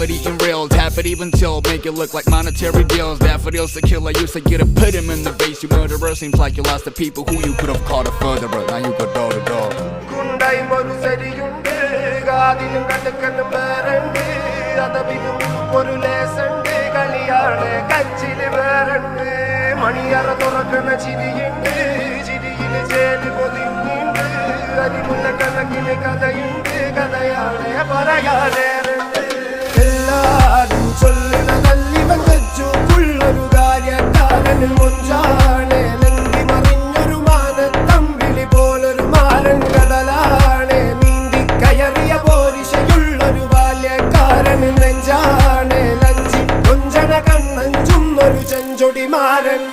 have it eating real, tap it even till, make it look like monetary deals. Daffodils to kill, I used to get to put him in the base. You murderer, seems like you lost the people who you could have called a furtherer. Now you go door to door. Kundai maru seriyunde, gaadilum kadakkanum barande, adabinum oru lesande, kaliyane kachile barande, maniyara thorakana chiriyunde, chiriyile jeli podininde, adimulla kanakile kadayunde, kadayane parayane. എല്ലാരും ചൊല്ലുന്ന നല്ലിവൻ വെച്ചു പുള്ളൊരു കാര്യക്കാരനിൽ മുഞ്ചാണ് ലങ്കി മറിഞ്ഞൊരു മാനത്തമ്പിളി പോലൊരു മാരൻ കടലാണ് നീന്തി കയറിയ പോരിശയുള്ളൊരു ബാല്യക്കാരനിൽ നെഞ്ചാണ് ലഞ്ചി കൊഞ്ചന കണ്ണഞ്ചുന്നൊരു ചെഞ്ചൊടി മാരൻ